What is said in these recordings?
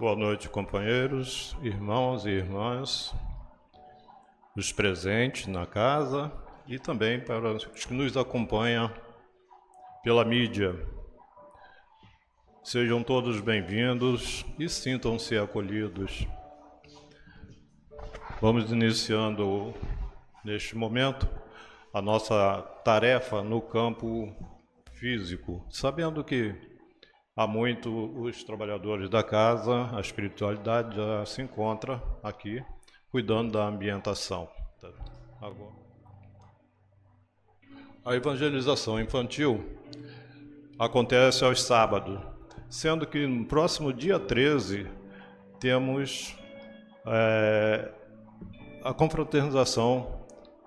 Boa noite, companheiros, irmãos e irmãs, os presentes na casa e também para os que nos acompanham pela mídia. Sejam todos bem-vindos e sintam-se acolhidos. Vamos iniciando, neste momento, a nossa tarefa no campo físico, sabendo que há muito os trabalhadores da casa, a espiritualidade já se encontra aqui, cuidando da ambientação. Agora, a evangelização infantil acontece aos sábados, sendo que no próximo dia 13 temos a confraternização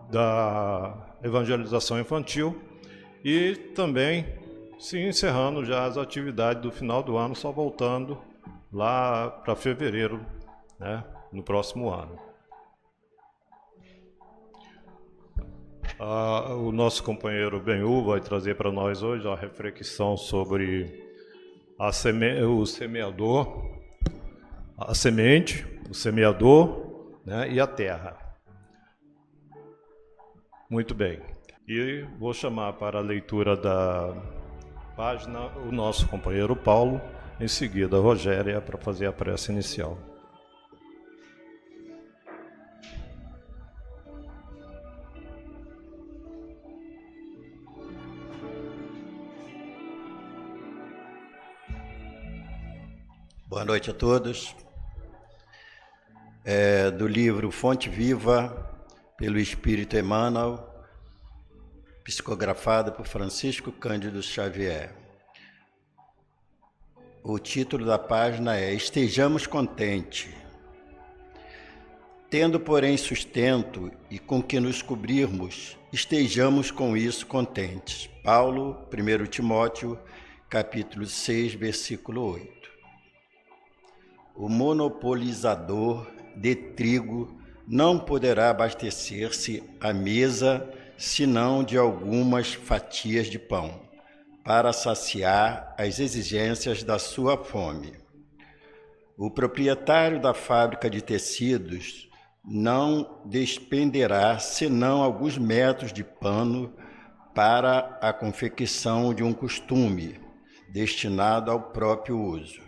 da evangelização infantil e também se encerrando já as atividades do final do ano, só voltando lá para fevereiro, né, no próximo ano. O nosso companheiro Benhu vai trazer para nós hoje a reflexão sobre o semeador, a semente, o semeador, né, e a terra. Muito bem. E vou chamar para a leitura da página o nosso companheiro Paulo, em seguida a Rogéria, para fazer a prece inicial. Boa noite a todos. Do livro Fonte Viva, pelo Espírito Emmanuel, psicografado por Francisco Cândido Xavier. O título da página é Estejamos Contentes. Tendo, porém, sustento e com que nos cobrirmos, estejamos com isso contentes. Paulo, 1 Timóteo, capítulo 6, versículo 8. O monopolizador de trigo não poderá abastecer-se à mesa senão de algumas fatias de pão, para saciar as exigências da sua fome. O proprietário da fábrica de tecidos não despenderá senão alguns metros de pano para a confecção de um costume, destinado ao próprio uso.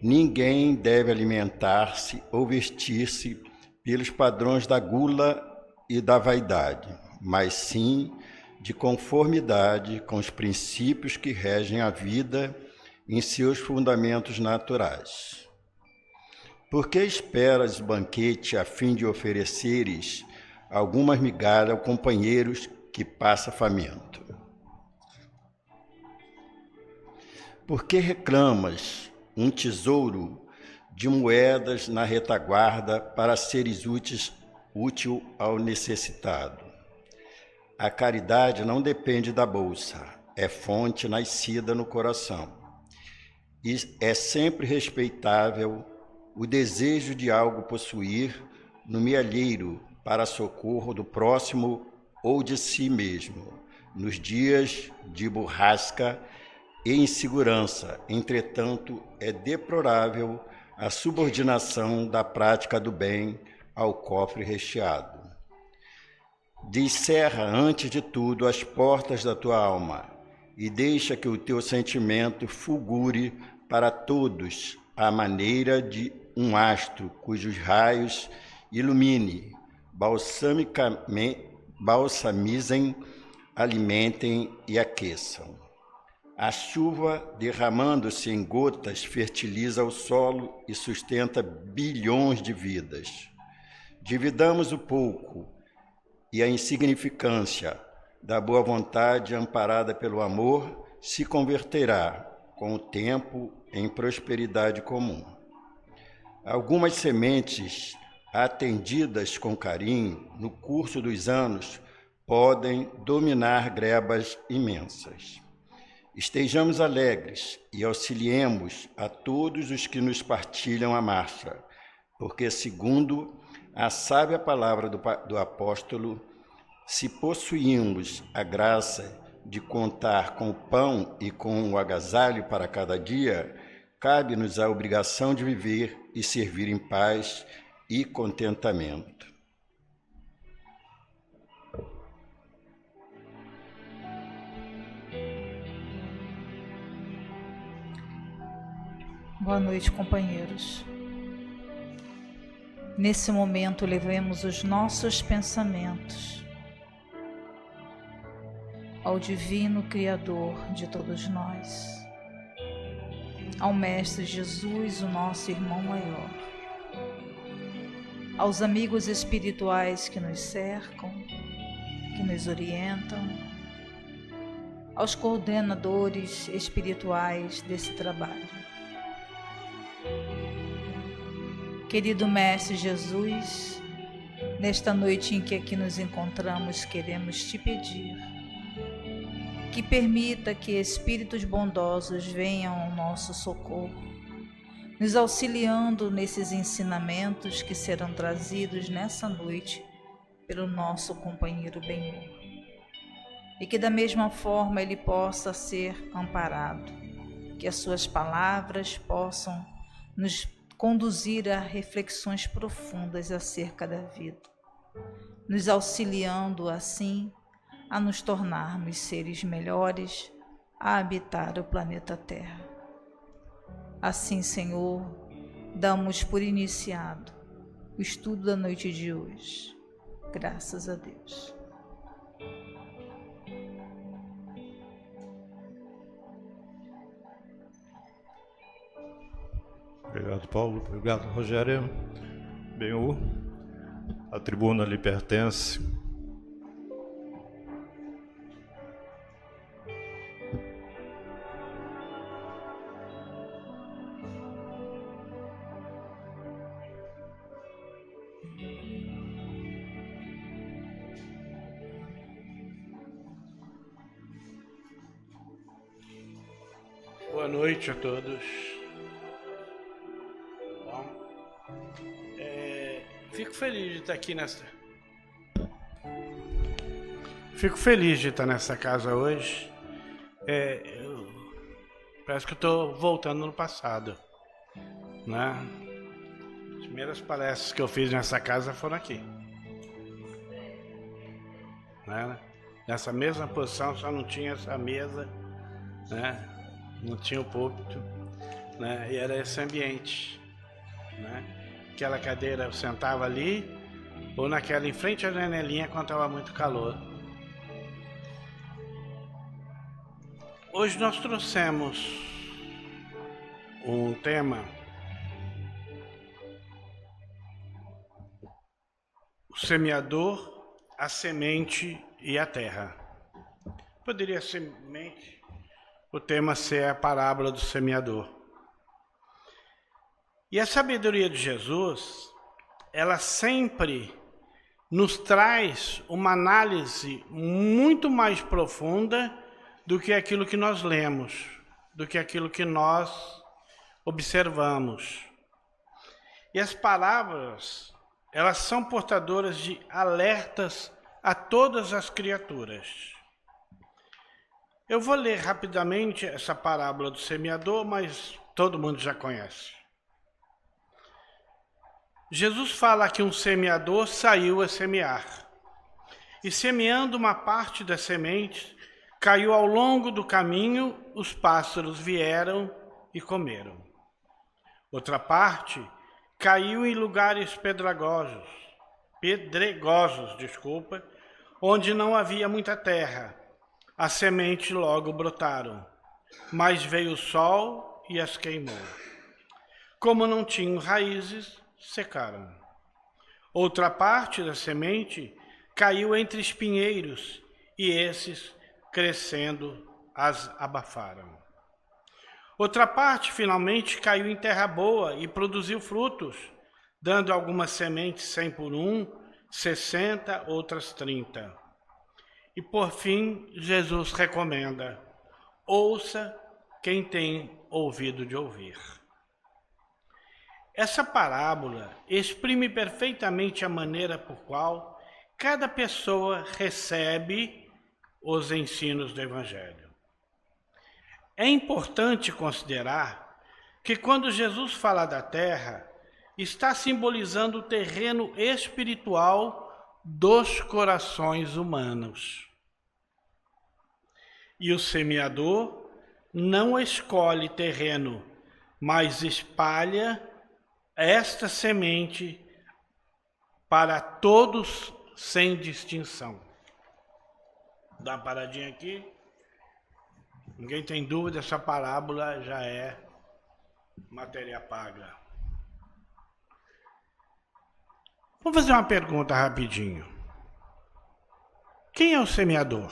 Ninguém deve alimentar-se ou vestir-se pelos padrões da gula e da vaidade, mas sim de conformidade com os princípios que regem a vida em seus fundamentos naturais. Por que esperas banquete a fim de ofereceres algumas migalhas aos companheiros que passa faminto? Por que reclamas um tesouro de moedas na retaguarda para seres útil ao necessitado? A caridade não depende da bolsa, é fonte nascida no coração. E é sempre respeitável o desejo de algo possuir no mealheiro para socorro do próximo ou de si mesmo, nos dias de borrasca e insegurança. Entretanto, é deplorável a subordinação da prática do bem ao cofre recheado. Descerra, antes de tudo, as portas da tua alma e deixa que o teu sentimento fulgure para todos à maneira de um astro cujos raios ilumine, balsamizem, alimentem e aqueçam. A chuva, derramando-se em gotas, fertiliza o solo e sustenta bilhões de vidas. Dividamos o pouco e a insignificância da boa vontade amparada pelo amor se converterá, com o tempo, em prosperidade comum. Algumas sementes, atendidas com carinho, no curso dos anos, podem dominar grebas imensas. Estejamos alegres e auxiliemos a todos os que nos partilham a marcha, porque, segundo a sábia palavra do apóstolo, se possuímos a graça de contar com o pão e com o agasalho para cada dia, cabe-nos a obrigação de viver e servir em paz e contentamento. Boa noite, companheiros. Nesse momento, levemos os nossos pensamentos ao Divino Criador de todos nós, ao Mestre Jesus, o nosso irmão maior, aos amigos espirituais que nos cercam, que nos orientam, aos coordenadores espirituais desse trabalho. Querido Mestre Jesus, nesta noite em que aqui nos encontramos, queremos te pedir que permita que espíritos bondosos venham ao nosso socorro, nos auxiliando nesses ensinamentos que serão trazidos nessa noite pelo nosso companheiro Benhur, e que da mesma forma ele possa ser amparado, que as suas palavras possam nos conduzir a reflexões profundas acerca da vida, nos auxiliando assim a nos tornarmos seres melhores a habitar o planeta Terra. Assim, Senhor, damos por iniciado o estudo da noite de hoje. Graças a Deus. Obrigado, Paulo. Obrigado, Rogério. Benhur, a tribuna lhe pertence. Boa noite a todos. Fico feliz de estar aqui nessa casa hoje. Parece que eu estou voltando no passado, né? As primeiras palestras que eu fiz nessa casa foram aqui, né? Nessa mesma posição, só não tinha essa mesa, né? Não tinha o púlpito, né? E era esse ambiente, né? Aquela cadeira eu sentava ali, ou naquela em frente à janelinha quando estava muito calor. Hoje nós trouxemos um tema, o semeador, a semente e a terra. Poderia o tema ser a parábola do semeador. E a sabedoria de Jesus, ela sempre nos traz uma análise muito mais profunda do que aquilo que nós lemos, do que aquilo que nós observamos. E as parábolas, elas são portadoras de alertas a todas as criaturas. Eu vou ler rapidamente essa parábola do semeador, mas todo mundo já conhece. Jesus fala que um semeador saiu a semear, e semeando uma parte das sementes, caiu ao longo do caminho, os pássaros vieram e comeram. Outra parte caiu em lugares pedregosos, onde não havia muita terra. As sementes logo brotaram, mas veio o sol e as queimou. Como não tinham raízes, secaram. Outra parte da semente caiu entre espinheiros, e esses, crescendo, as abafaram. Outra parte, finalmente, caiu em terra boa e produziu frutos, dando algumas sementes 100 por 1, 60, outras 30. E por fim, Jesus recomenda: ouça quem tem ouvido de ouvir. Essa parábola exprime perfeitamente a maneira por qual cada pessoa recebe os ensinos do Evangelho. É importante considerar que quando Jesus fala da terra, está simbolizando o terreno espiritual dos corações humanos. E o semeador não escolhe terreno, mas espalha esta semente para todos sem distinção. Dá uma paradinha aqui. Ninguém tem dúvida, essa parábola já é matéria paga. Vamos fazer uma pergunta rapidinho. Quem é o semeador?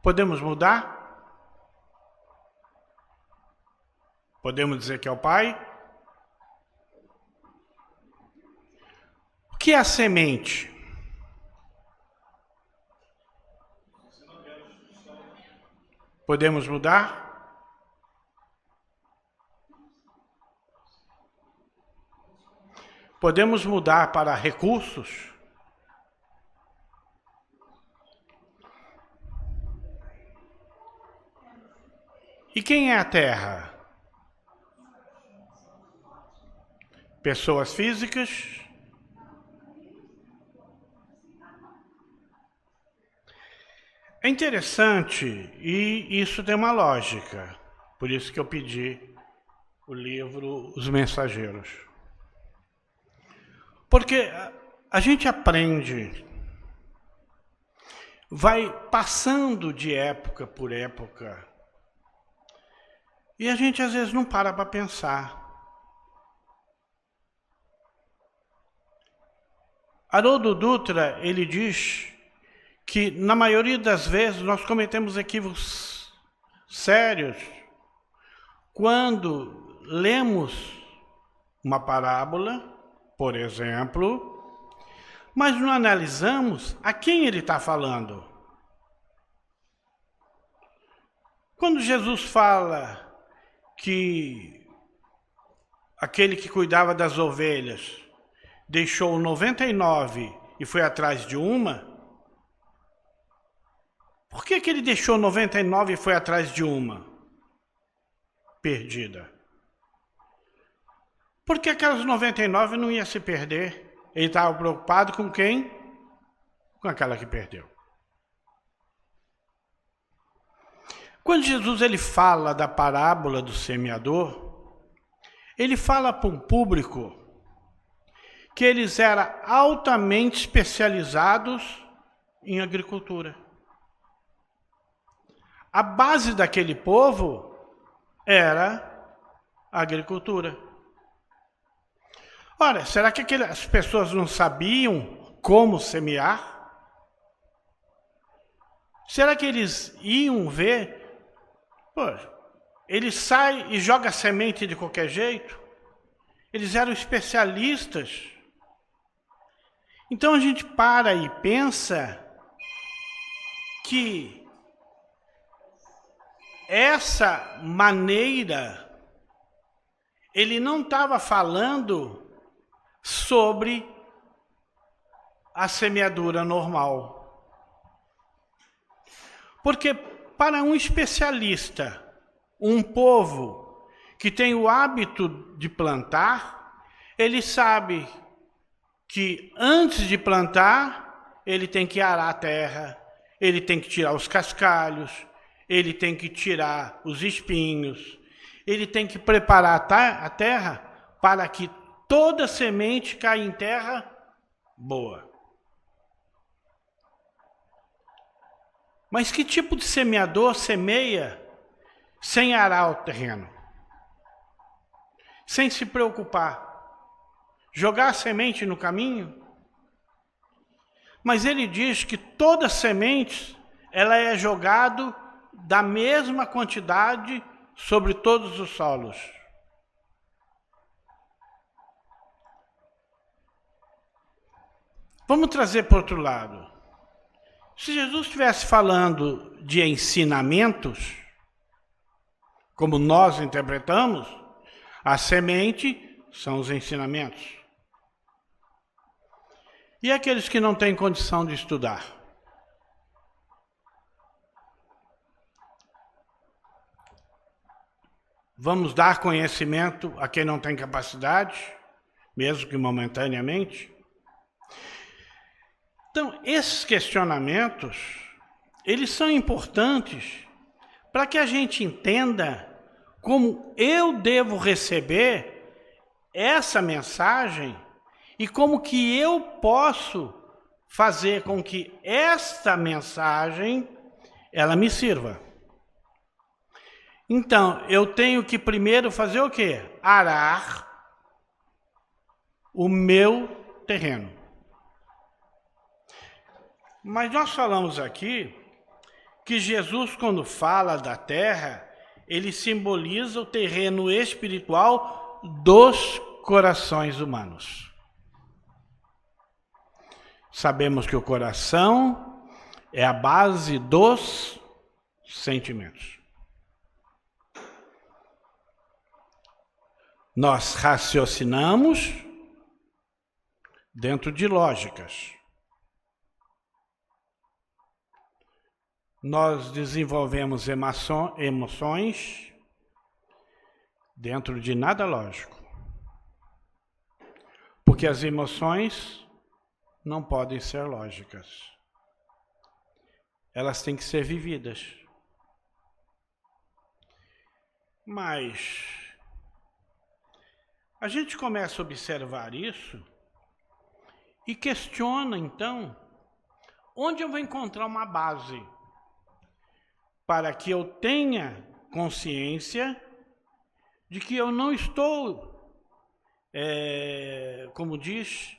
Podemos mudar? Podemos dizer que é o Pai? O que é a semente? Podemos mudar? Podemos mudar para recursos? E quem é a terra? Pessoas físicas? É interessante e isso tem uma lógica. Por isso que eu pedi o livro Os Mensageiros. Porque a gente aprende, vai passando de época por época, e a gente às vezes não para pensar. Haroldo Dutra, ele diz que na maioria das vezes nós cometemos equívocos sérios quando lemos uma parábola, por exemplo, mas não analisamos a quem ele está falando. Quando Jesus fala que aquele que cuidava das ovelhas deixou 99 e foi atrás de uma, por que ele deixou 99 e foi atrás de uma perdida? Porque aquelas 99 não ia se perder. Ele estava preocupado com quem? Com aquela que perdeu. Quando Jesus ele fala da parábola do semeador, ele fala para um público que eles eram altamente especializados em agricultura. A base daquele povo era a agricultura. Ora, será que as pessoas não sabiam como semear? Será que eles iam ver? Poxa, ele sai e joga semente de qualquer jeito? Eles eram especialistas. Então a gente para e pensa que essa maneira, ele não estava falando sobre a semeadura normal. Porque para um especialista, um povo que tem o hábito de plantar, ele sabe que antes de plantar, ele tem que arar a terra, ele tem que tirar os cascalhos, ele tem que tirar os espinhos, ele tem que preparar a terra para que toda semente caia em terra boa. Mas que tipo de semeador semeia sem arar o terreno? Sem se preocupar? Jogar a semente no caminho? Mas ele diz que toda semente, ela é jogada da mesma quantidade sobre todos os solos. Vamos trazer para o outro lado. Se Jesus estivesse falando de ensinamentos, como nós interpretamos, a semente são os ensinamentos. E aqueles que não têm condição de estudar? Vamos dar conhecimento a quem não tem capacidade, mesmo que momentaneamente? Então, esses questionamentos, eles são importantes para que a gente entenda como eu devo receber essa mensagem e como que eu posso fazer com que esta mensagem ela me sirva. Então, eu tenho que primeiro fazer o quê? Arar o meu terreno. Mas nós falamos aqui que Jesus, quando fala da terra, ele simboliza o terreno espiritual dos corações humanos. Sabemos que o coração é a base dos sentimentos. Nós raciocinamos dentro de lógicas. Nós desenvolvemos emoções dentro de nada lógico. Porque as emoções não podem ser lógicas. Elas têm que ser vividas. Mas a gente começa a observar isso e questiona, então, onde eu vou encontrar uma base para que eu tenha consciência de que eu não estou, como diz,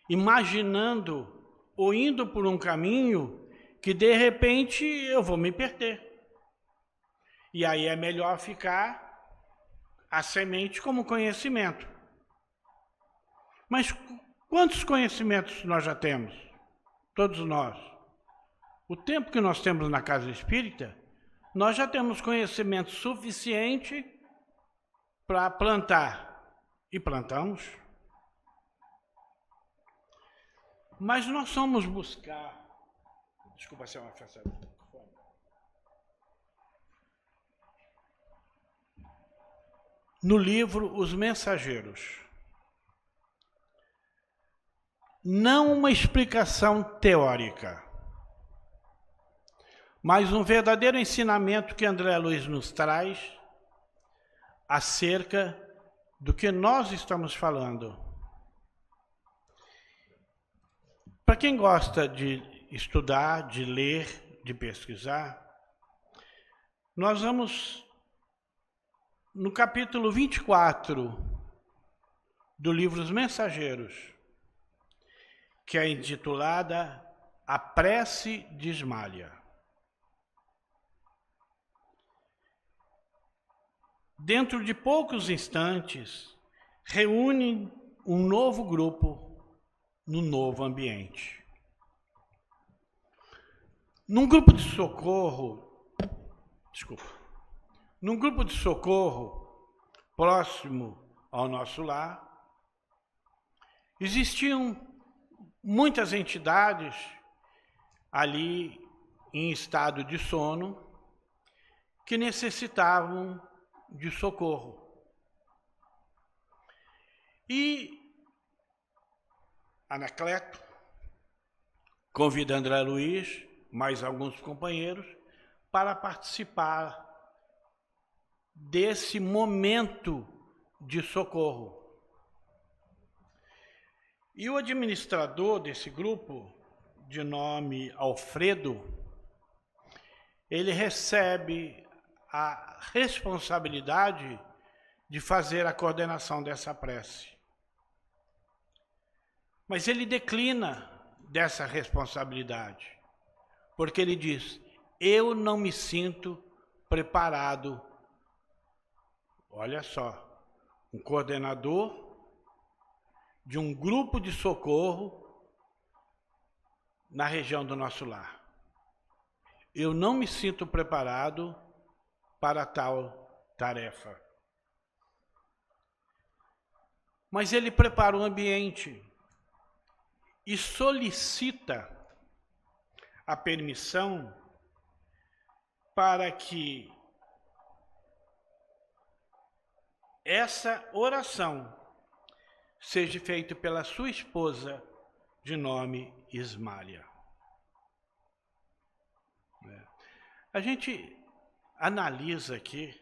imaginando ou indo por um caminho que de repente eu vou me perder. E aí é melhor ficar a semente como conhecimento. Mas quantos conhecimentos nós já temos? Todos nós. O tempo que nós temos na casa espírita, nós já temos conhecimento suficiente para plantar. E plantamos. Mas nós somos buscar... Desculpa ser uma festa. No livro Os Mensageiros. Não uma explicação teórica, mas um verdadeiro ensinamento que André Luiz nos traz acerca do que nós estamos falando. Para quem gosta de estudar, de ler, de pesquisar, nós vamos no capítulo 24 do livro Os Mensageiros, que é intitulada A Prece de Ismália. Dentro de poucos instantes, reúne um novo grupo no novo ambiente. Num grupo de socorro, próximo ao nosso lar, existiam muitas entidades ali em estado de sono que necessitavam de socorro. E Anacleto convida André Luiz, mais alguns companheiros, para participar desse momento de socorro. E o administrador desse grupo, de nome Alfredo, ele recebe a responsabilidade de fazer a coordenação dessa prece. Mas ele declina dessa responsabilidade, porque ele diz: eu não me sinto preparado. Olha só, um coordenador de um grupo de socorro na região do nosso lar. Eu não me sinto preparado para tal tarefa. Mas ele prepara o ambiente e solicita a permissão para que essa oração seja feita pela sua esposa, de nome Ismália. A gente analisa aqui,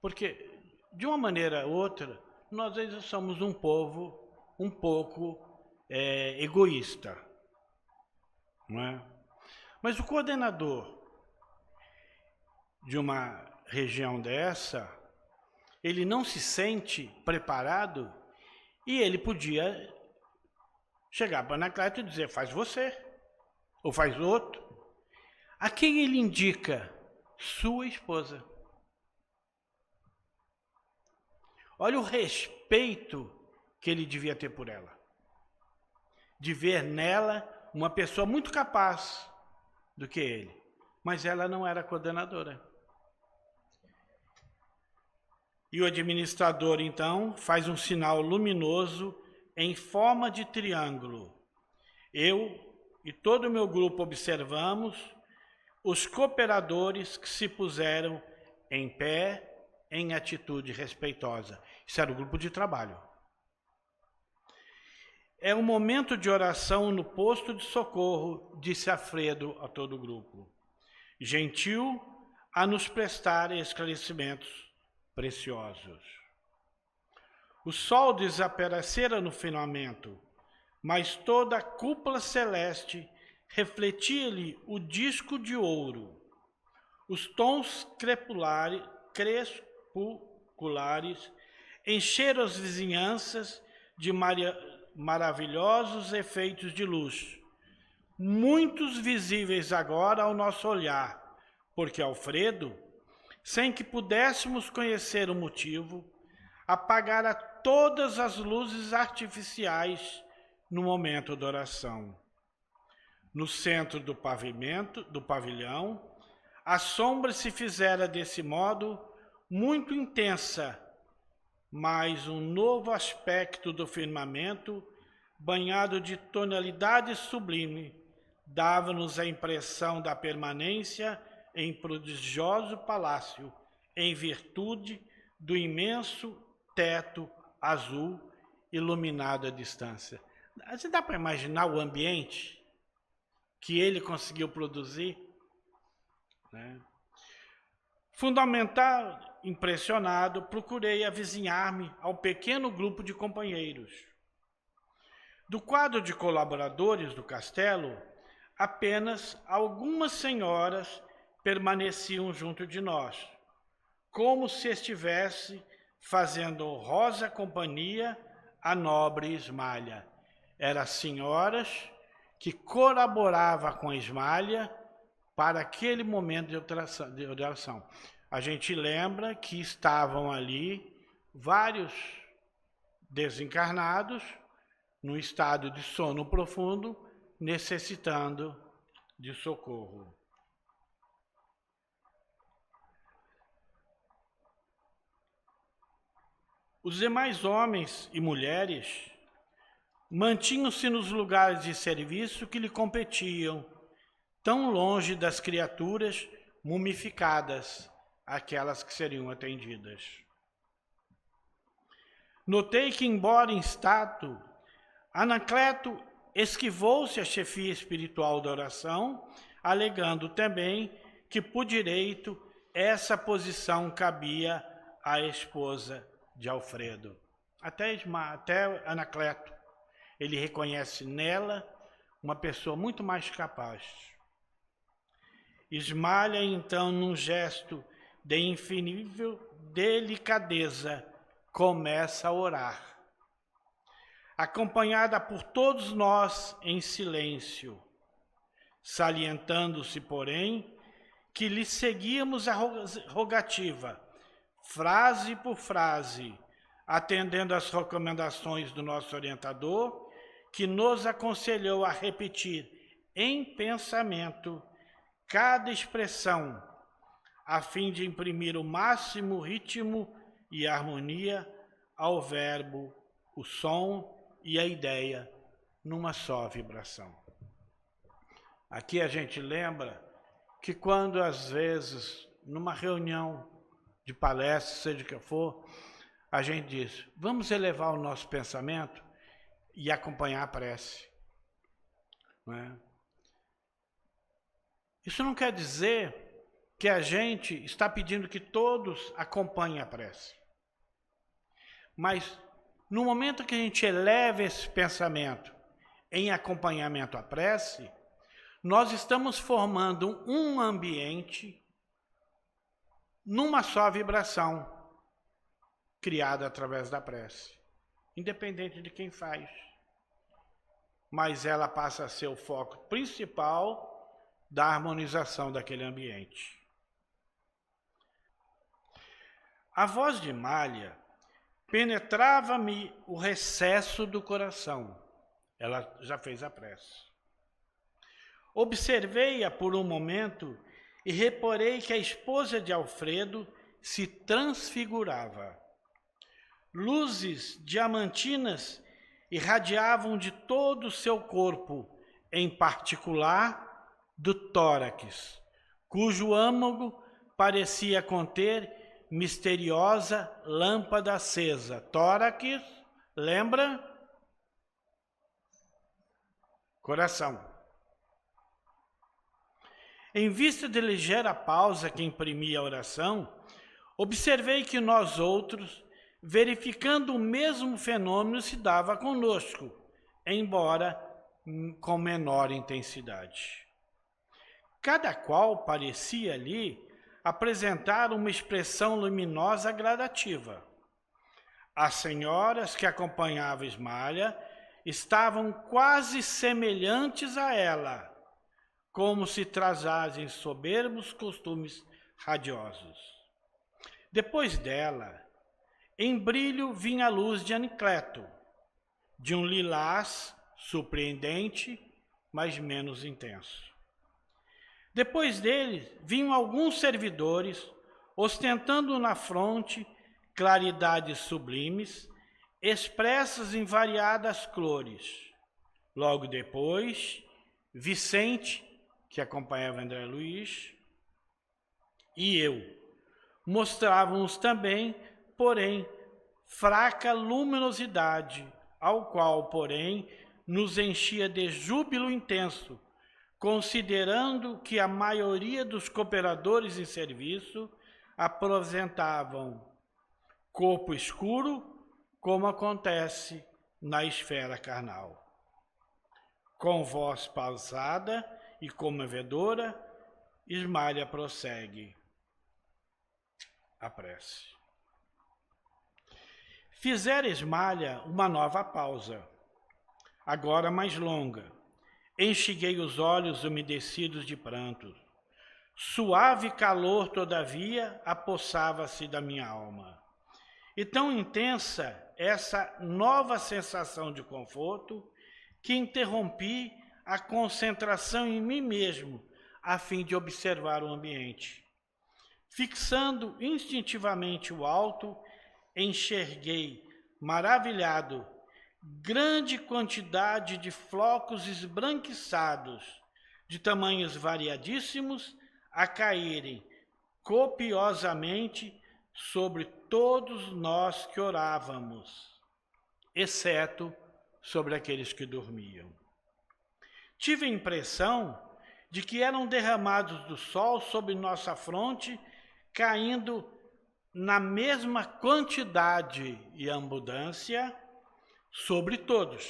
porque de uma maneira ou outra, nós às vezes somos um povo um pouco egoísta, não é? Mas o coordenador de uma região dessa, ele não se sente preparado e ele podia chegar para Anacleto e dizer, faz você, ou faz outro. A quem ele indica? Sua esposa. Olha o respeito que ele devia ter por ela. De ver nela uma pessoa muito capaz do que ele. Mas ela não era coordenadora. E o administrador, então, faz um sinal luminoso em forma de triângulo. Eu e todo o meu grupo observamos os cooperadores que se puseram em pé em atitude respeitosa. Isso era o grupo de trabalho. É um momento de oração no posto de socorro, disse Alfredo a todo o grupo, gentil a nos prestar esclarecimentos preciosos. O sol desaparecera no firmamento, mas toda a cúpula celeste refletia-lhe o disco de ouro. Os tons crepusculares encheram as vizinhanças de maravilhosos efeitos de luz, muitos visíveis agora ao nosso olhar, porque Alfredo, sem que pudéssemos conhecer o motivo, apagara todas as luzes artificiais no momento da oração. No centro do pavilhão, a sombra se fizera desse modo muito intensa, mas um novo aspecto do firmamento, banhado de tonalidade sublime, dava-nos a impressão da permanência em prodigioso palácio, em virtude do imenso teto azul iluminado à distância. Você dá para imaginar o ambiente que ele conseguiu produzir? Né? Fundamental, impressionado, procurei avizinhar-me ao pequeno grupo de companheiros. Do quadro de colaboradores do castelo, apenas algumas senhoras permaneciam junto de nós, como se estivesse fazendo honrosa companhia à nobre Ismália. Eram senhoras que colaboravam com a Ismália para aquele momento de oração. A gente lembra que estavam ali vários desencarnados, no estado de sono profundo, necessitando de socorro. Os demais homens e mulheres mantinham-se nos lugares de serviço que lhe competiam, tão longe das criaturas mumificadas, aquelas que seriam atendidas. Notei que, embora instado, Anacleto esquivou-se à chefia espiritual da oração, alegando também que, por direito, essa posição cabia à esposa de Alfredo. Até Anacleto, ele reconhece nela uma pessoa muito mais capaz. Ismália, então, num gesto de infinível delicadeza, começa a orar, acompanhada por todos nós em silêncio, salientando-se, porém, que lhe seguíamos a rogativa, frase por frase, atendendo às recomendações do nosso orientador, que nos aconselhou a repetir em pensamento cada expressão, a fim de imprimir o máximo ritmo e harmonia ao verbo, o som e a ideia numa só vibração. Aqui a gente lembra que quando, às vezes, numa reunião de palestra, seja o que for, a gente diz, vamos elevar o nosso pensamento e acompanhar a prece. Não é? Isso não quer dizer que a gente está pedindo que todos acompanhem a prece. Mas, no momento que a gente eleva esse pensamento em acompanhamento à prece, nós estamos formando um ambiente numa só vibração, criada através da prece, independente de quem faz. Mas ela passa a ser o foco principal da harmonização daquele ambiente. A voz de Malha penetrava-me o recesso do coração. Ela já fez a prece. Observei-a por um momento e reparei que a esposa de Alfredo se transfigurava. Luzes diamantinas irradiavam de todo o seu corpo, em particular do tórax, cujo âmago parecia conter misteriosa lâmpada acesa. Tórax, lembra? Coração. Em vista de ligeira pausa que imprimia a oração, observei que nós outros, verificando o mesmo fenômeno, se dava conosco, embora com menor intensidade. Cada qual parecia ali apresentar uma expressão luminosa gradativa. As senhoras que acompanhavam Ismalha estavam quase semelhantes a ela, como se trazassem soberbos costumes radiosos. Depois dela, em brilho vinha a luz de Anicleto, de um lilás surpreendente, mas menos intenso. Depois dele, vinham alguns servidores, ostentando na fronte claridades sublimes, expressas em variadas cores. Logo depois, Vicente, que acompanhava André Luiz, e eu, mostrávamos também, porém, fraca luminosidade, ao qual, porém, nos enchia de júbilo intenso, considerando que a maioria dos cooperadores em serviço apresentavam corpo escuro, como acontece na esfera carnal. Com voz pausada e comovedora, Ismalha prossegue a prece. Fizera Ismalha uma nova pausa, agora mais longa. Enxuguei os olhos umedecidos de pranto. Suave calor, todavia, apossava-se da minha alma. E tão intensa essa nova sensação de conforto que interrompi a concentração em mim mesmo, a fim de observar o ambiente. Fixando instintivamente o alto, enxerguei, maravilhado, grande quantidade de flocos esbranquiçados, de tamanhos variadíssimos, a caírem copiosamente sobre todos nós que orávamos, exceto sobre aqueles que dormiam. Tive a impressão de que eram derramados do sol sobre nossa fronte, caindo na mesma quantidade e abundância sobre todos,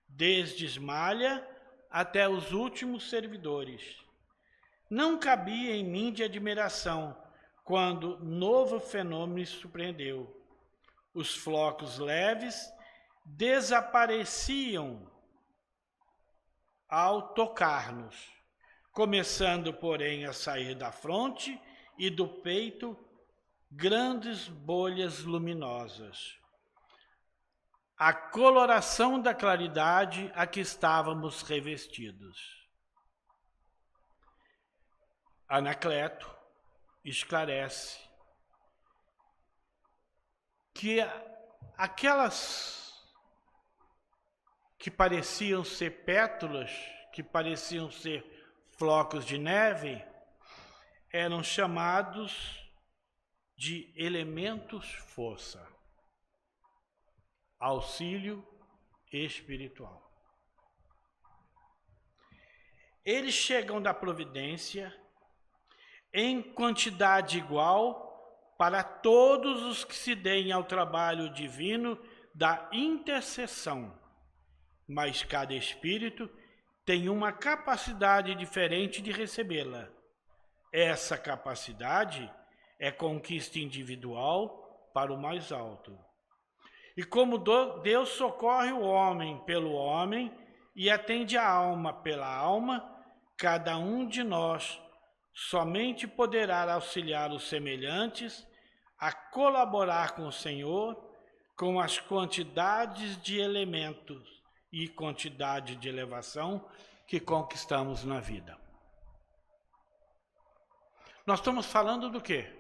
desde Ismalha até os últimos servidores. Não cabia em mim de admiração quando novo fenômeno me surpreendeu. Os flocos leves desapareciam ao tocar-nos, começando, porém, a sair da fronte e do peito grandes bolhas luminosas. A coloração da claridade a que estávamos revestidos. Anacleto esclarece que aquelas que pareciam ser pétalas, que pareciam ser flocos de neve, eram chamados de elementos força, auxílio espiritual. Eles chegam da providência em quantidade igual para todos os que se deem ao trabalho divino da intercessão, mas cada espírito tem uma capacidade diferente de recebê-la. Essa capacidade é conquista individual para o mais alto. E como Deus socorre o homem pelo homem e atende a alma pela alma, cada um de nós somente poderá auxiliar os semelhantes a colaborar com o Senhor com as quantidades de elementos e quantidade de elevação que conquistamos na vida. Nós estamos falando do quê?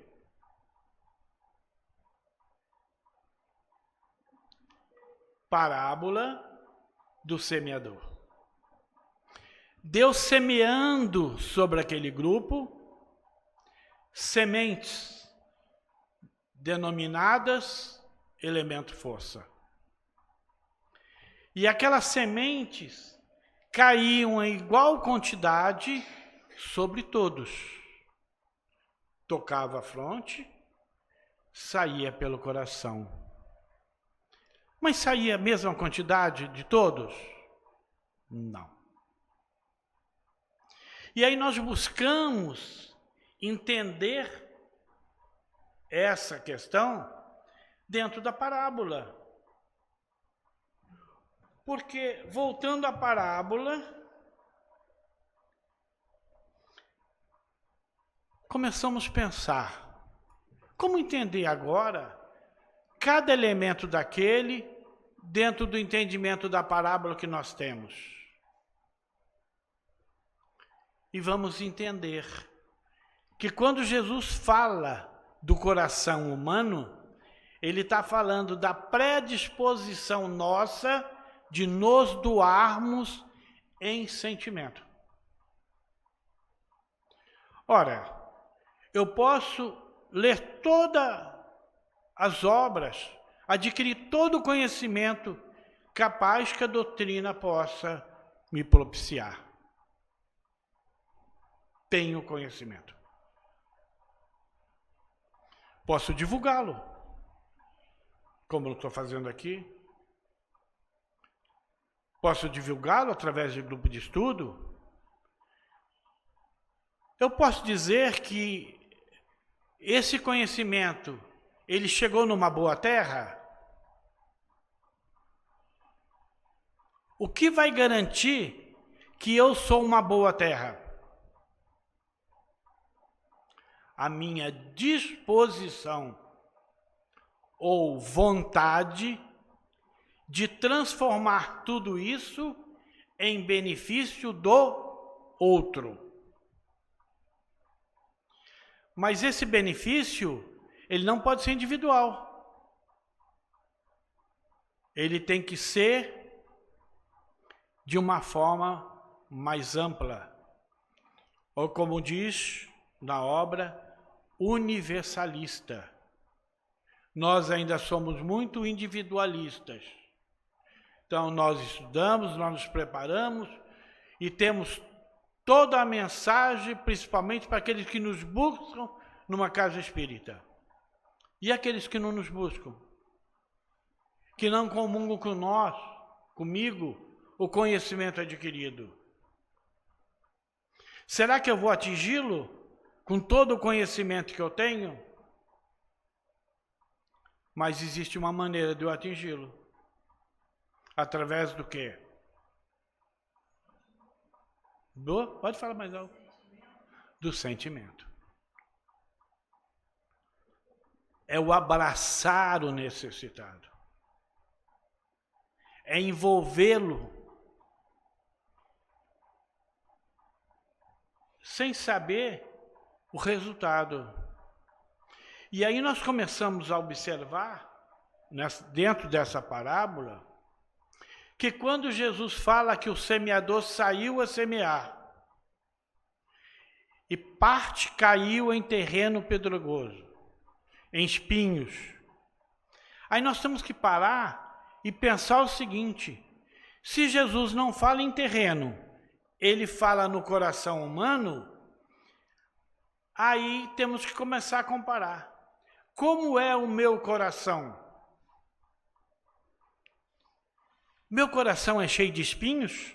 Parábola do semeador. Deus semeando sobre aquele grupo sementes denominadas elemento força. E aquelas sementes caíam em igual quantidade sobre todos. Tocava a fronte, saía pelo coração. Mas saía a mesma quantidade de todos? Não. E aí nós buscamos entender essa questão dentro da parábola. Porque, voltando à parábola, começamos a pensar, como entender agora cada elemento daquele dentro do entendimento da parábola que nós temos? E vamos entender que quando Jesus fala do coração humano, ele está falando da predisposição nossa de nos doarmos em sentimento. Ora, eu posso ler todas as obras, adquirir todo o conhecimento capaz que a doutrina possa me propiciar. Tenho conhecimento. Posso divulgá-lo, como eu estou fazendo aqui. Posso divulgá-lo através de grupo de estudo. Eu posso dizer que esse conhecimento, ele chegou numa boa terra? O que vai garantir que eu sou uma boa terra? A minha disposição ou vontade de transformar tudo isso em benefício do outro. Mas esse benefício, ele não pode ser individual. Ele tem que ser de uma forma mais ampla. Ou como diz na obra, universalista. Nós ainda somos muito individualistas. Então, nós estudamos, nós nos preparamos e temos toda a mensagem, principalmente para aqueles que nos buscam numa casa espírita. E aqueles que não nos buscam? Que não comungam com nós, comigo, o conhecimento adquirido. Será que eu vou atingi-lo com todo o conhecimento que eu tenho? Mas existe uma maneira de eu atingi-lo. Através do quê? Pode falar mais alto. Do sentimento. É o abraçar o necessitado. É envolvê-lo. Sem saber o resultado. E aí nós começamos a observar, dentro dessa parábola, que quando Jesus fala que o semeador saiu a semear, e parte caiu em terreno pedregoso, em espinhos. Aí nós temos que parar e pensar o seguinte: se Jesus não fala em terreno, ele fala no coração humano, aí temos que começar a comparar. Como é o meu coração? Meu coração é cheio de espinhos?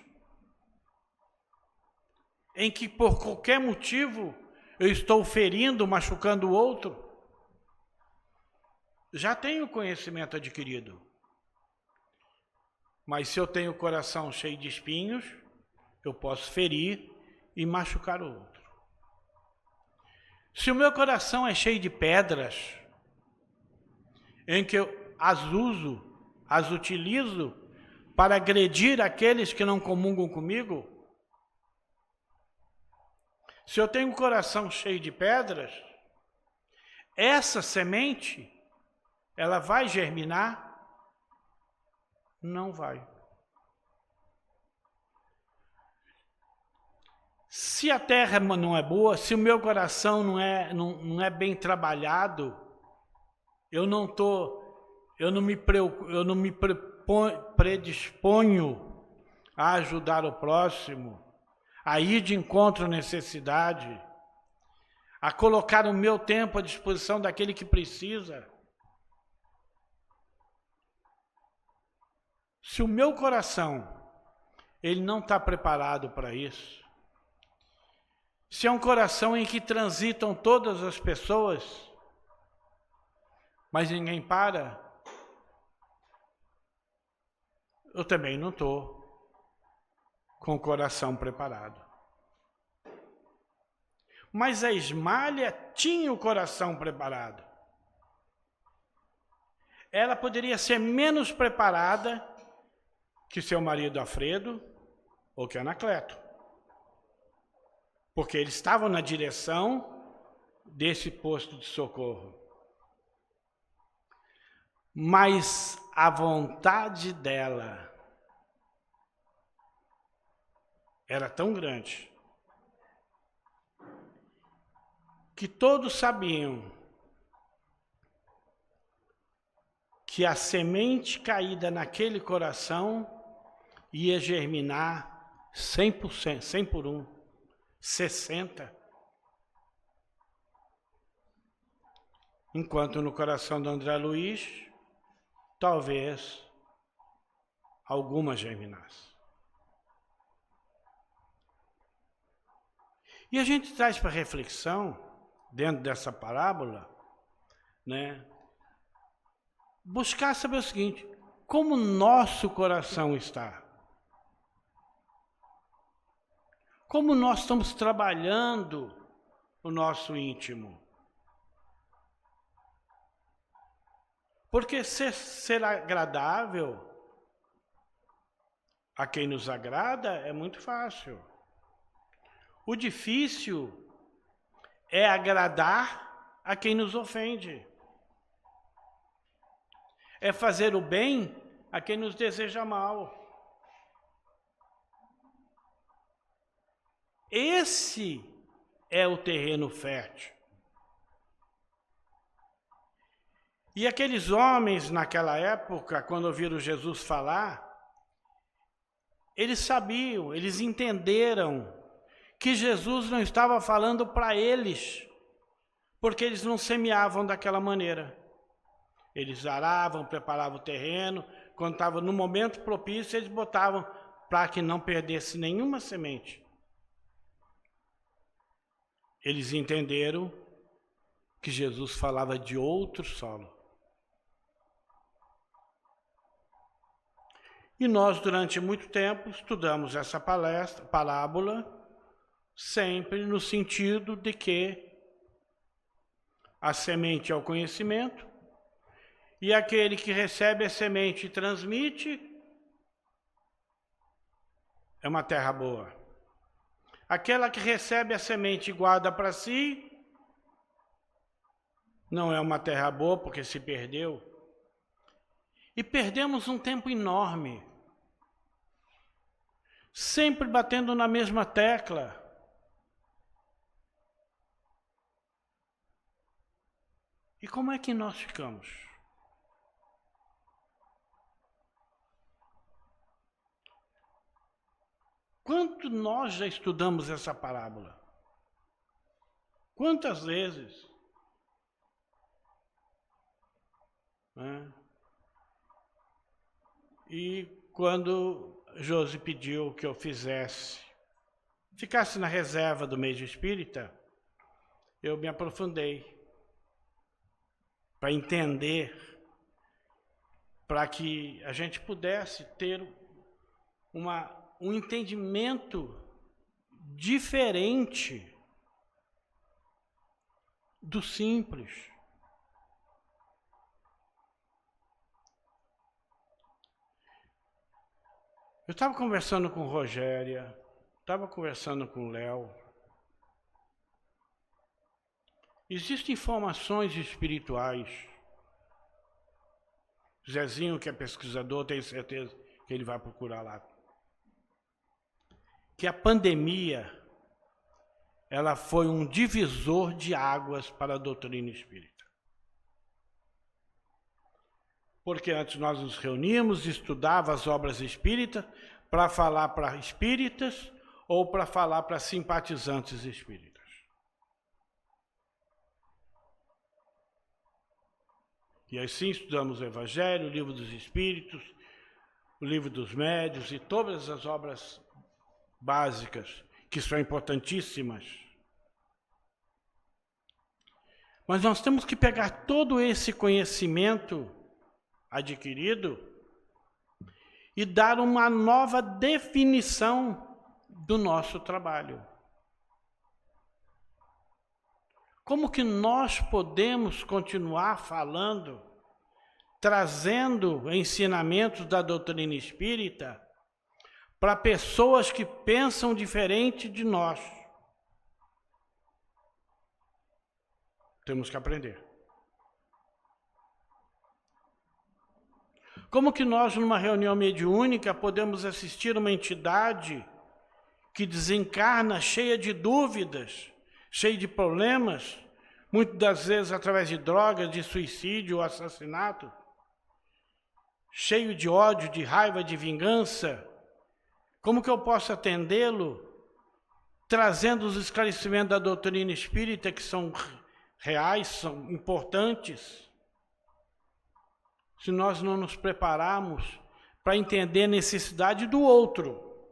Em que por qualquer motivo eu estou ferindo, machucando o outro? Já tenho conhecimento adquirido. Mas se eu tenho o coração cheio de espinhos, eu posso ferir e machucar o outro. Se o meu coração é cheio de pedras, em que eu as utilizo para agredir aqueles que não comungam comigo, se eu tenho um coração cheio de pedras, essa semente, ela vai germinar? Não vai. Se a terra não é boa, se o meu coração não é bem trabalhado, eu não me predisponho a ajudar o próximo, a ir de encontro à necessidade, a colocar o meu tempo à disposição daquele que precisa. Se o meu coração ele não está preparado para isso, se é um coração em que transitam todas as pessoas, mas ninguém para, eu também não estou com o coração preparado. Mas a Ismália tinha o coração preparado. Ela poderia ser menos preparada que seu marido Alfredo ou que Anacleto, porque eles estavam na direção desse posto de socorro. Mas a vontade dela era tão grande que todos sabiam que a semente caída naquele coração ia germinar 100%, 100 por 1, 60. Enquanto no coração do André Luiz, talvez alguma germinasse. E a gente traz para reflexão, dentro dessa parábola, né, buscar saber o seguinte: como nosso coração está? Como nós estamos trabalhando o nosso íntimo? Porque ser agradável a quem nos agrada é muito fácil. O difícil é agradar a quem nos ofende. É fazer o bem a quem nos deseja mal. Esse é o terreno fértil. E aqueles homens naquela época, quando ouviram Jesus falar, eles sabiam, eles entenderam que Jesus não estava falando para eles, porque eles não semeavam daquela maneira. Eles aravam, preparavam o terreno, quando estava no momento propício, eles botavam para que não perdesse nenhuma semente. Eles entenderam que Jesus falava de outro solo. E nós, durante muito tempo, estudamos essa parábola, sempre no sentido de que a semente é o conhecimento, e aquele que recebe a semente e transmite é uma terra boa. Aquela que recebe a semente e guarda para si não é uma terra boa, porque se perdeu. E perdemos um tempo enorme, sempre batendo na mesma tecla. E como é que nós ficamos? Quanto nós já estudamos essa parábola? Quantas vezes? E quando Josi pediu que eu ficasse na reserva do Mês Espírita, eu me aprofundei para entender, para que a gente pudesse ter um entendimento diferente do simples. Eu estava conversando com Rogéria, estava conversando com o Léo. Existem informações espirituais. Zezinho, que é pesquisador, tenho certeza que ele vai procurar lá. Que a pandemia, ela foi um divisor de águas para a doutrina espírita. Porque antes nós nos reuníamos, estudávamos as obras espíritas para falar para espíritas ou para falar para simpatizantes espíritas. E assim estudamos o Evangelho, o Livro dos Espíritos, o Livro dos Médiuns e todas as obras básicas, que são importantíssimas. Mas nós temos que pegar todo esse conhecimento adquirido e dar uma nova definição do nosso trabalho. Como que nós podemos continuar falando, trazendo ensinamentos da doutrina espírita para pessoas que pensam diferente de nós? Temos que aprender. Como que nós, numa reunião mediúnica, podemos assistir uma entidade que desencarna cheia de dúvidas, cheia de problemas, muitas das vezes através de drogas, de suicídio ou assassinato, cheio de ódio, de raiva, de vingança? Como que eu posso atendê-lo, trazendo os esclarecimentos da doutrina espírita, que são reais, são importantes, se nós não nos prepararmos para entender a necessidade do outro,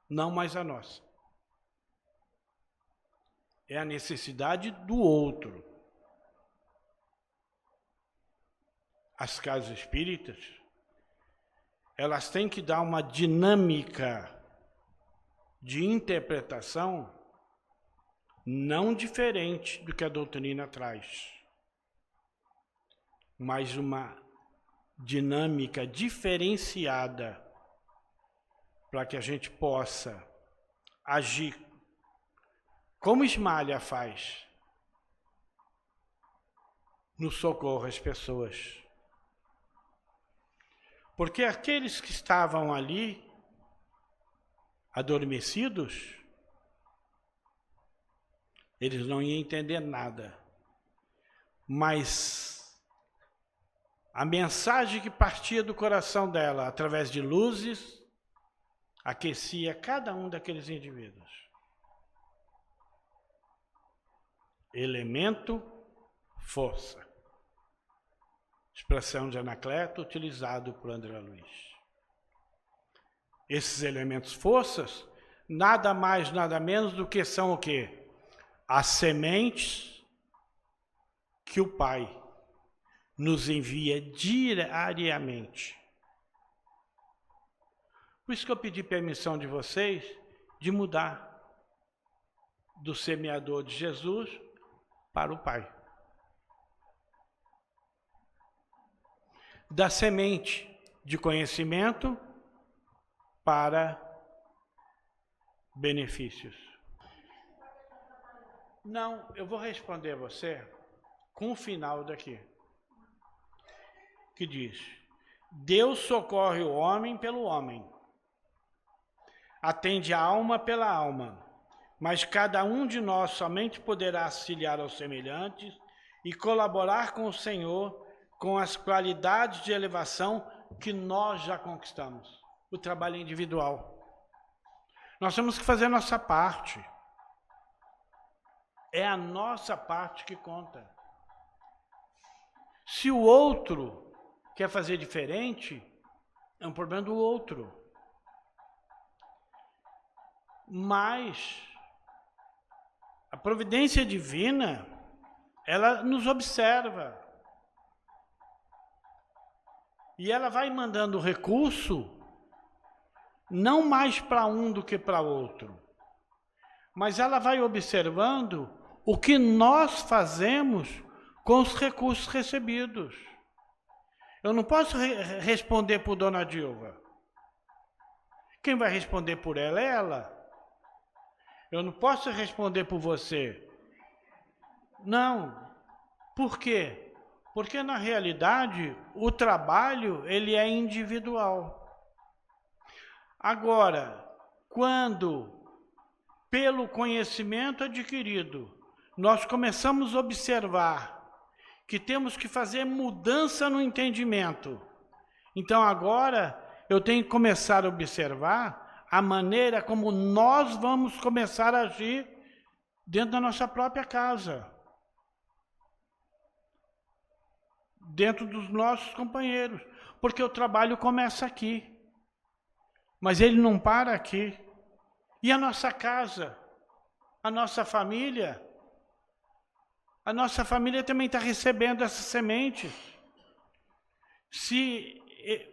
não mais a nossa? É a necessidade do outro. As casas espíritas, elas têm que dar uma dinâmica de interpretação não diferente do que a doutrina traz, mas uma dinâmica diferenciada para que a gente possa agir como Ismalha faz no socorro às pessoas. Porque aqueles que estavam ali, adormecidos, eles não iam entender nada. Mas a mensagem que partia do coração dela, através de luzes, aquecia cada um daqueles indivíduos. Elemento, força. Expressão de Anacleto, utilizado por André Luiz. Esses elementos, forças, nada mais, nada menos do que são o quê? As sementes que o Pai nos envia diariamente. Por isso que eu pedi permissão de vocês de mudar do semeador de Jesus para o Pai. Da semente de conhecimento para benefícios. Não, eu vou responder você com o final daqui, que diz: Deus socorre o homem pelo homem, atende a alma pela alma, mas cada um de nós somente poderá auxiliar aos semelhantes e colaborar com o Senhor com as qualidades de elevação que nós já conquistamos. O trabalho individual. Nós temos que fazer a nossa parte. É a nossa parte que conta. Se o outro quer fazer diferente, é um problema do outro. Mas a providência divina, ela nos observa. E ela vai mandando recurso, não mais para um do que para outro, mas ela vai observando o que nós fazemos com os recursos recebidos. Eu não posso responder por Dona Dilva. Quem vai responder por ela é ela. Eu não posso responder por você. Não. Por quê? Porque, na realidade, o trabalho ele é individual. Agora, quando, pelo conhecimento adquirido, nós começamos a observar que temos que fazer mudança no entendimento, então agora eu tenho que começar a observar a maneira como nós vamos começar a agir dentro da nossa própria casa. Dentro dos nossos companheiros, porque o trabalho começa aqui, mas ele não para aqui. E a nossa casa, a nossa família também está recebendo essas sementes. Se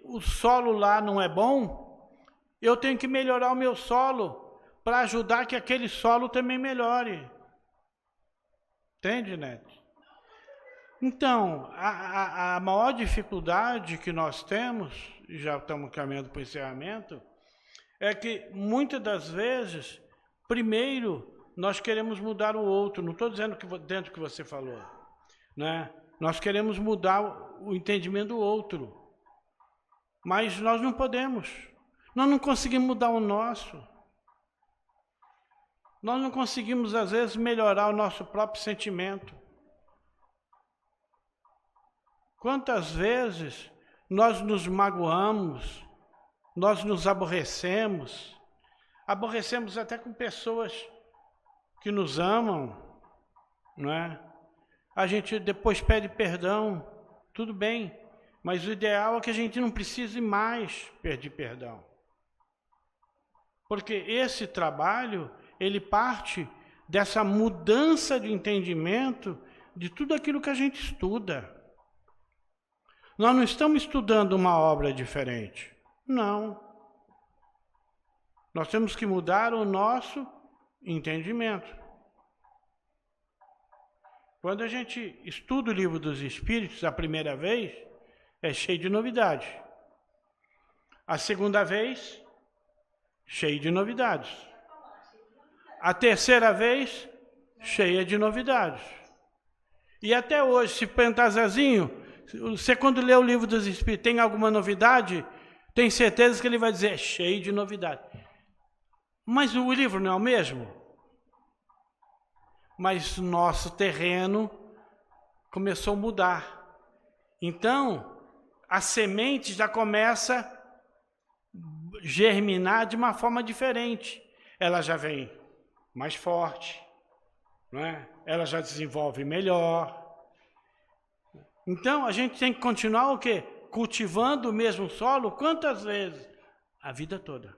o solo lá não é bom, eu tenho que melhorar o meu solo para ajudar que aquele solo também melhore. Entende, Neto? Então, a maior dificuldade que nós temos, e já estamos caminhando para o encerramento, é que muitas das vezes, primeiro, nós queremos mudar o outro. Não estou dizendo que dentro do que você falou, né? Nós queremos mudar o entendimento do outro, mas nós não podemos. Nós não conseguimos mudar o nosso. Nós não conseguimos, às vezes, melhorar o nosso próprio sentimento. Quantas vezes nós nos magoamos, nós nos aborrecemos até com pessoas que nos amam, não é? A gente depois pede perdão, tudo bem, mas o ideal é que a gente não precise mais pedir perdão. Porque esse trabalho, ele parte dessa mudança de entendimento de tudo aquilo que a gente estuda. Nós não estamos estudando uma obra diferente. Não. Nós temos que mudar o nosso entendimento. Quando a gente estuda o Livro dos Espíritos a primeira vez, é cheio de novidades. A segunda vez, cheio de novidades. A terceira vez, cheia de novidades. E até hoje, se perguntar, Zezinho, você quando lê o Livro dos Espíritos, tem alguma novidade? Tem certeza que ele vai dizer, cheio de novidade. Mas o livro não é o mesmo? Mas nosso terreno começou a mudar. Então, a semente já começa a germinar de uma forma diferente. Ela já vem mais forte, não é? Ela já desenvolve melhor. Então, a gente tem que continuar o quê? Cultivando o mesmo solo, quantas vezes? A vida toda.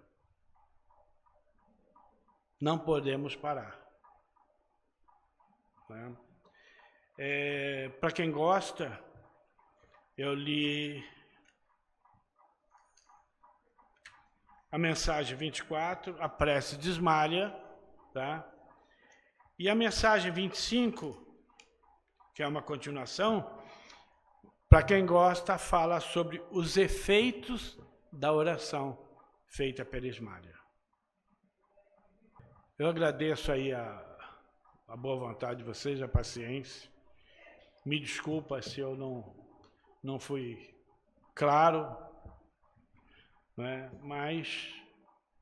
Não podemos parar. Para quem gosta, eu li a mensagem 24, a prece de Ismália, tá? E a mensagem 25, que é uma continuação, para quem gosta, fala sobre os efeitos da oração feita pela Ismália. Eu agradeço aí a boa vontade de vocês, a paciência. Me desculpa se eu não fui claro, né? Mas,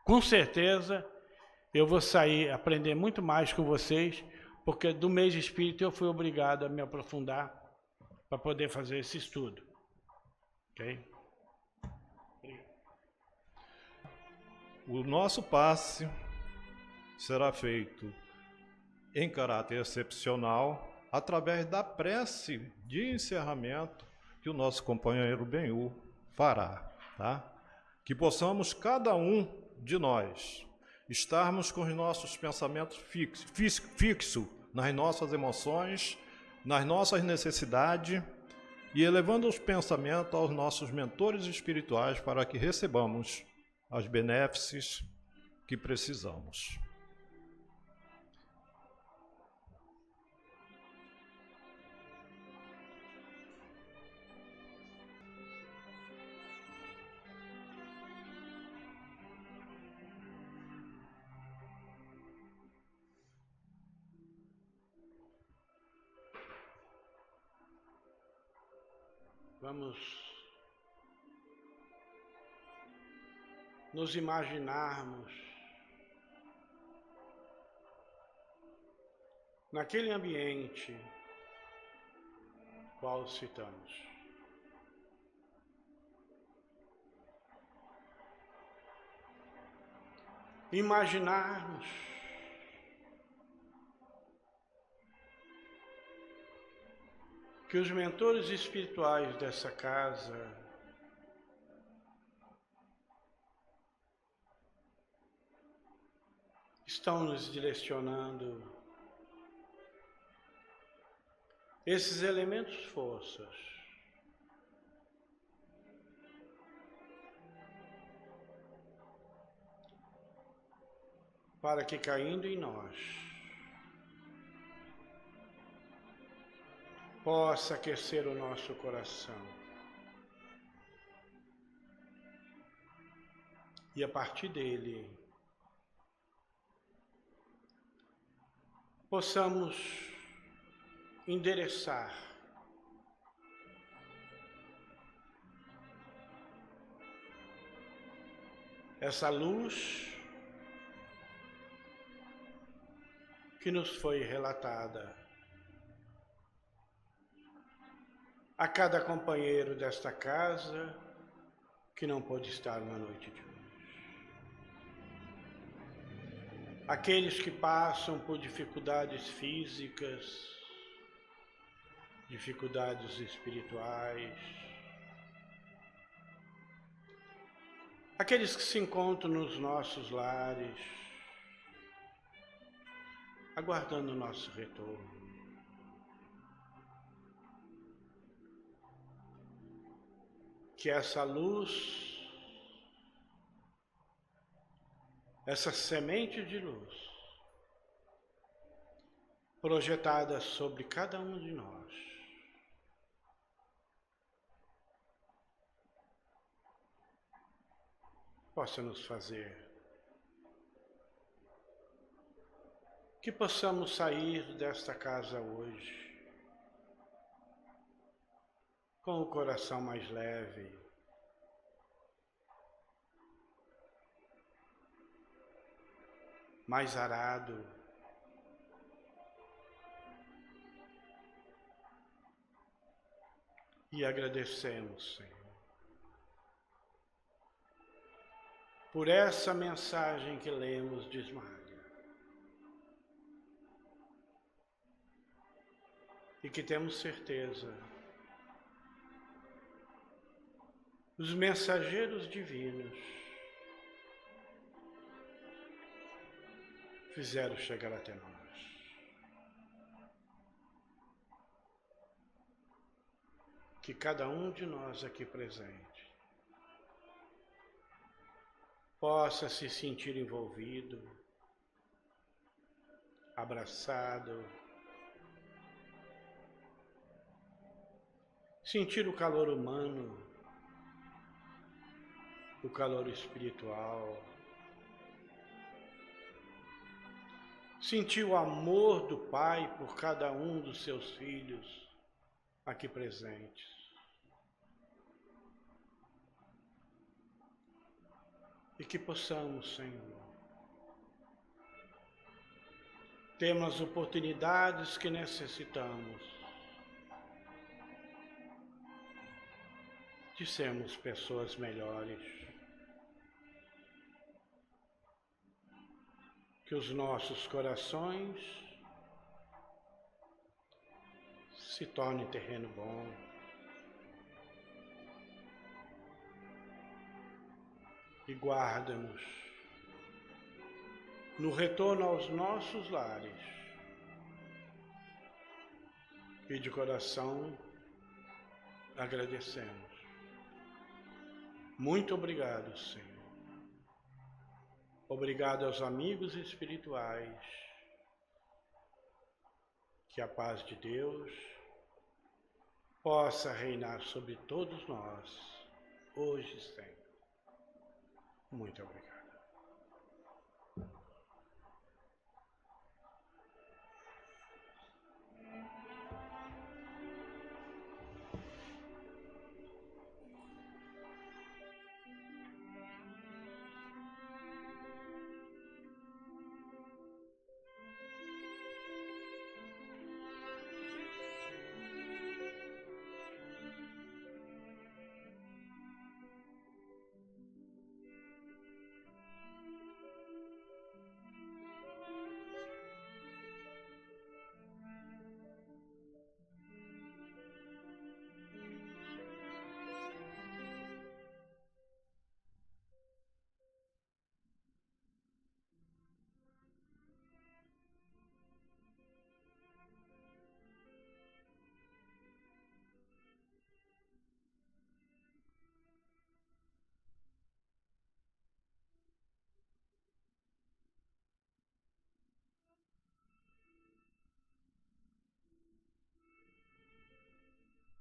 com certeza, eu vou sair, aprender muito mais com vocês, porque do mês espírita eu fui obrigado a me aprofundar para poder fazer esse estudo. Ok? O nosso passe será feito em caráter excepcional através da prece de encerramento que o nosso companheiro Benhu fará, tá? Que possamos, cada um de nós, estarmos com os nossos pensamentos fixos nas nossas emoções, nas nossas necessidades e elevando os pensamentos aos nossos mentores espirituais para que recebamos as benéfices que precisamos. Vamos nos imaginarmos naquele ambiente qual citamos. Imaginarmos que os mentores espirituais dessa casa estão nos direcionando esses elementos forças para que, caindo em nós, possa aquecer o nosso coração e, a partir dele, possamos endereçar essa luz que nos foi relatada a cada companheiro desta casa que não pôde estar na noite de hoje. Aqueles que passam por dificuldades físicas, dificuldades espirituais, aqueles que se encontram nos nossos lares, aguardando o nosso retorno. Que essa luz, essa semente de luz, projetada sobre cada um de nós, possa nos fazer que possamos sair desta casa hoje com o coração mais leve, mais arado, e agradecemos, Senhor, por essa mensagem que lemos de Esmaga. E que temos certeza, os mensageiros divinos fizeram chegar até nós. Que cada um de nós aqui presente possa se sentir envolvido, abraçado, sentir o calor humano, o calor espiritual, sentir o amor do Pai por cada um dos seus filhos aqui presentes. E que possamos, Senhor, temos as oportunidades que necessitamos de sermos pessoas melhores, que os nossos corações se tornem terreno bom, e guarda-nos no retorno aos nossos lares, e de coração agradecemos. Muito obrigado, Senhor. Obrigado aos amigos espirituais. Que a paz de Deus possa reinar sobre todos nós, hoje e sempre. Muito obrigado.